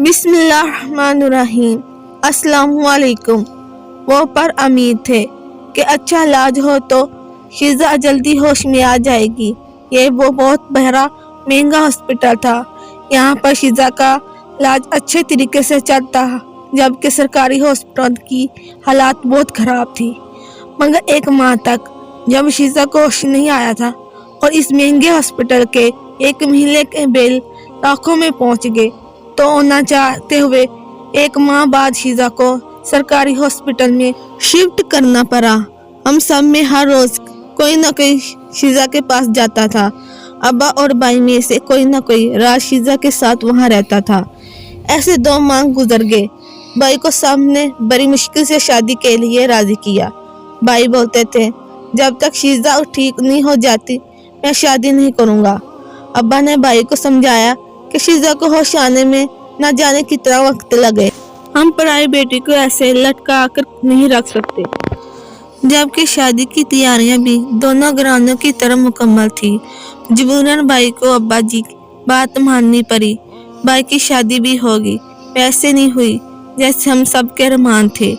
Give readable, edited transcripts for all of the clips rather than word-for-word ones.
बिस्मिल्लाहिर्रहमानिर्रहीम। अस्सलामुअलैकुम। वो पर अमीर थे कि अच्छा इलाज हो तो शीज़ा जल्दी होश में आ जाएगी। ये वो बहुत बड़ा महंगा हॉस्पिटल था। यहाँ पर शीज़ा का इलाज अच्छे तरीके से चलता, जबकि सरकारी हॉस्पिटल की हालात बहुत ख़राब थी। मगर एक माह तक जब शीज़ा को होश नहीं आया था और इस महंगे हॉस्पिटल के 1 महीने के बिल लाखों में पहुंच गए, तो होना चाहते हुए 1 माह बाद शीज़ा को सरकारी हॉस्पिटल में शिफ्ट करना पड़ा। हम सब में हर रोज कोई ना कोई शीज़ा के पास जाता था। अब्बा और भाई में से कोई ना कोई राज शीज़ा के साथ वहाँ रहता था। ऐसे 2 माह गुजर गए। भाई को सब ने बड़ी मुश्किल से शादी के लिए राजी किया। भाई बोलते थे, जब तक शीज़ा ठीक नहीं हो जाती मैं शादी नहीं करूँगा। अब्बा ने भाई को समझाया कि शीज़ा को होश आने में न जाने कितना वक्त लगे। हम पराई बेटी को ऐसे लटका कर नहीं रख सकते। जबकि शादी की तैयारियां भी दोनों घरानों की तरफ मुकम्मल थी। मजबूरन भाई को अब्बा जी की बात माननी पड़ी। भाई की शादी भी होगी, वैसे नहीं हुई जैसे हम सब के अरमान थे,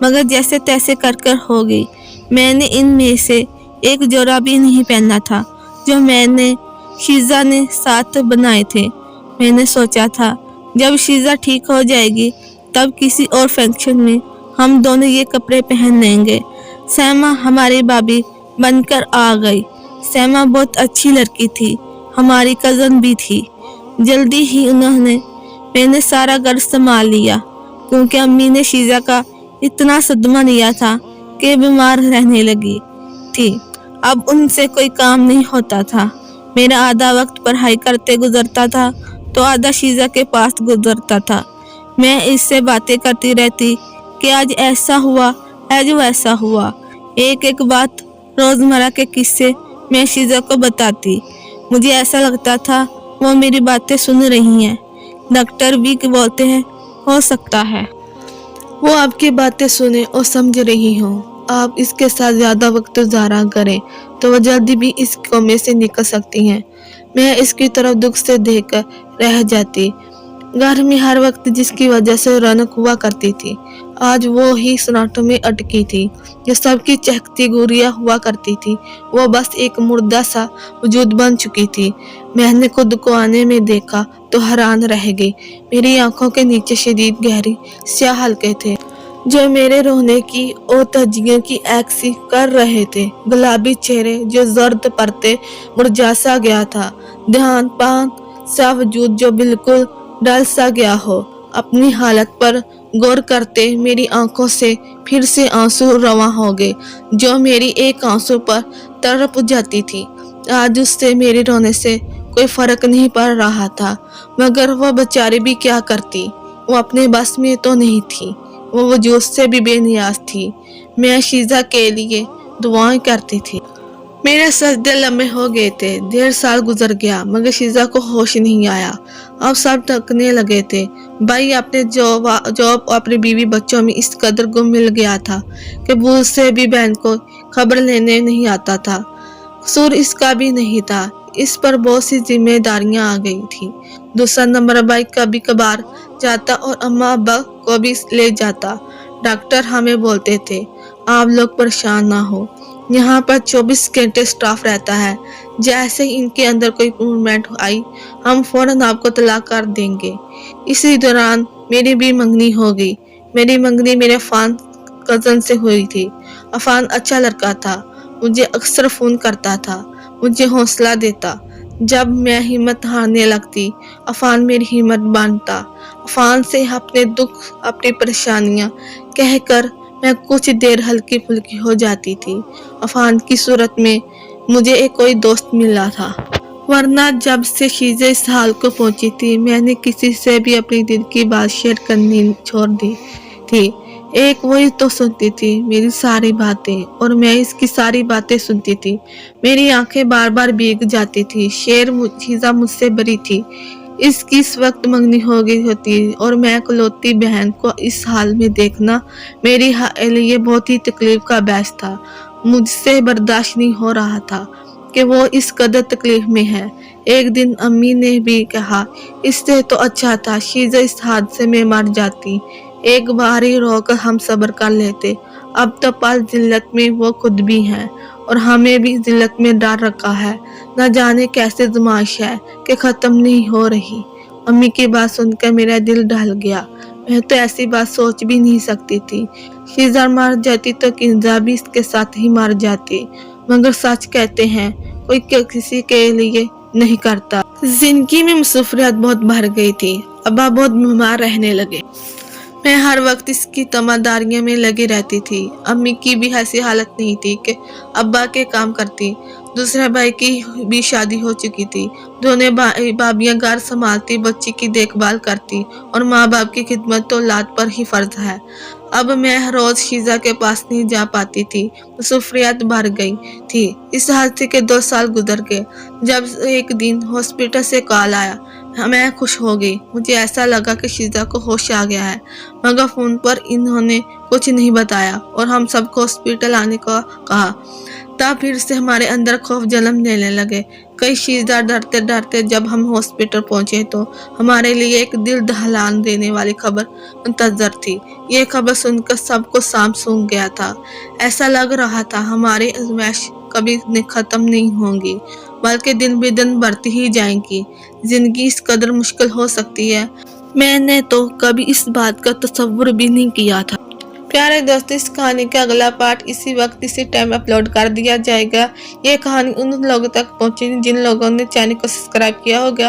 मगर जैसे तैसे कर हो गई। मैंने इनमें से एक जोड़ा भी नहीं पहना था जो मैंने शीज़ा ने साथ बनाए थे। मैंने सोचा था जब शीज़ा ठीक हो जाएगी तब किसी और फंक्शन में हम दोनों ये कपड़े पहन लेंगे। सैमा हमारी भाभी बनकर आ गई। सैमा बहुत अच्छी लड़की थी, हमारी कज़न भी थी। जल्दी ही मैंने सारा घर संभाल लिया, क्योंकि अम्मी ने शीज़ा का इतना सदमा लिया था कि बीमार रहने लगी थी। अब उनसे कोई काम नहीं होता था। मेरा आधा वक्त पढ़ाई करते गुजरता था तो आधा शीज़ा के पास गुजरता था। मैं इससे बातें करती रहती कि आज ऐसा हुआ, आज वैसा हुआ। एक एक बात, रोज़मर्रा के किस्से मैं शीज़ा को बताती। मुझे ऐसा लगता था वो मेरी बातें सुन रही हैं। डॉक्टर भी बोलते हैं हो सकता है वो आपकी बातें सुने और समझ रही हो। आप इसके साथ ज़्यादा वक्त गुजारा करें तो वह जल्दी भी इस कोमे से निकल सकती हैं। मैं इसकी तरफ दुख से देखकर रह जाती। घर में हर वक्त जिसकी वजह से रौनक हुआ करती थी, आज वो ही सन्नाटों में अटकी थी। जो सबकी चहकती गुड़िया हुआ करती थी, वो बस एक मुर्दा सा वजूद बन चुकी थी। मैंने खुद को आने में देखा तो हैरान रह गई। मेरी आंखों के नीचे शदीद गहरी स्याह हल्के थे जो मेरे रोने की और तजियों की एक्सी कर रहे थे। गुलाबी चेहरे जो जर्द परते मुरझा सा गया था। ध्यान पान सा वजूद जो बिल्कुल डल सा गया हो। अपनी हालत पर गौर करते मेरी आंखों से फिर से आंसू रवां हो गए। जो मेरी एक आंसू पर तड़प जाती थी, आज उससे मेरे रोने से कोई फर्क नहीं पड़ रहा था। मगर वह बेचारी भी क्या करती, वो अपने बस में तो नहीं थी। वो वजूद से भी बेनियाज थी। मैं शीज़ा के लिए दुआएं करती थी। मेरे सजदे लम्बे हो गए थे। 1.5 साल गुजर गया मगर शीज़ा को होश नहीं आया। अब सब थकने लगे थे। भाई अपने जॉब और अपनी बीवी बच्चों में इस कदर गुम मिल गया था कि भूल से भी बहन को खबर लेने नहीं आता था। कसूर इसका भी नहीं था, इस पर बहुत सी जिम्मेदारियां आ गई थी। दूसरा नंबर भाई कभी कभार जाता और अम्मा अब्बा को भी ले जाता। डॉक्टर हमें बोलते थे, आप लोग परेशान ना हो, यहाँ पर 24 घंटे स्टाफ रहता है। जैसे ही इनके अंदर कोई इम्प्रूवमेंट आई हम फौरन आपको तलाक कर देंगे। इसी दौरान मेरी भी मंगनी हो गई। मेरी मंगनी मेरे अफान कज़न से हुई थी। अफान अच्छा लड़का था, मुझे अक्सर फ़ोन करता था, मुझे हौसला देता। जब मैं हिम्मत हारने लगती, अफान मेरी हिम्मत बांधता। अफान से अपने दुख, अपनी परेशानियां कहकर मैं कुछ देर हल्की फुल्की हो जाती थी। अफान की सूरत में मुझे एक कोई दोस्त मिला था, वरना जब से शीज़ा इस हाल को पहुंची थी मैंने किसी से भी अपनी दिल की बात शेयर करनी छोड़ दी थी। एक वही तो सुनती थी मेरी सारी बातें और मैं इसकी सारी बातें सुनती थी। मेरी आंखें बार बार भीग जाती थी। शीज़ा मुझसे बड़ी थी। इसकी इस वक्त मंगनी हो गई होती और मैं इकलौती बहन को इस हाल में देखना मेरे लिए बहुत ही तकलीफ का बायस था। मुझसे बर्दाश्त नहीं हो रहा था कि वो इस कदर तकलीफ में है। एक दिन अम्मी ने भी कहा, इससे तो अच्छा था शीजा इस हादसे में मर जाती। एक बार ही रोकर हम सब्र कर लेते। अब तो पल जिल्लत में वो खुद भी हैं और हमें भी जिल्लत में डाल रखा है। न जाने कैसे आजमाइश है कि खत्म नहीं हो रही। अम्मी की बात सुनकर मेरा दिल डल गया। मैं तो ऐसी बात सोच भी नहीं सकती थी। शीजा मर जाती तो किंजा भी इसके साथ ही मर जाती। मगर सच कहते हैं, कोई किसी के लिए नहीं करता। जिंदगी में मसरूफियत बहुत बढ़ गई थी। अब्बा बहुत बीमार रहने लगे। मैं हर वक्त इसकी तमादारियों में लगी रहती थी। अम्मी की भी ऐसी हालत नहीं थी कि अब्बा के काम करती। दूसरे भाई की भी शादी हो चुकी थी। दोनों भाभियां घर संभालती, बच्ची की देखभाल करती और माँ बाप की खिदमत तो औलाद पर ही फर्ज है। अब मैं रोज शीजा के पास नहीं जा पाती थी। मसरूफियत बढ़ गई थी। इस हादसे के 2 साल गुजर गए। जब एक दिन हॉस्पिटल से कॉल आया, मैं खुश हो गई। मुझे ऐसा लगा कि शीजा को होश आ गया है। मगर फोन पर इन्होंने कुछ नहीं बताया और हम सबको हॉस्पिटल आने को कहा। तब फिर से हमारे अंदर खौफ जन्म लेने लगे। कई शीजा डरते डरते जब हम हॉस्पिटल पहुंचे तो हमारे लिए एक दिल दहलान देने वाली खबर मुंतजर थी। ये खबर सुनकर सबको सांप सूंघ गया था। ऐसा लग रहा था हमारी आजमाइश कभी खत्म नहीं होंगी, बल्कि दिन ब दिन बढ़ती ही जाएंगी। जिंदगी इस कदर मुश्किल हो सकती है, मैंने तो कभी इस बात का तसव्वुर भी नहीं किया था। प्यारे दोस्तों, इस कहानी का अगला पार्ट इसी वक्त इसी टाइम अपलोड कर दिया जाएगा। ये कहानी उन लोगों तक पहुंचेगी जिन लोगों ने चैनल को सब्सक्राइब किया होगा।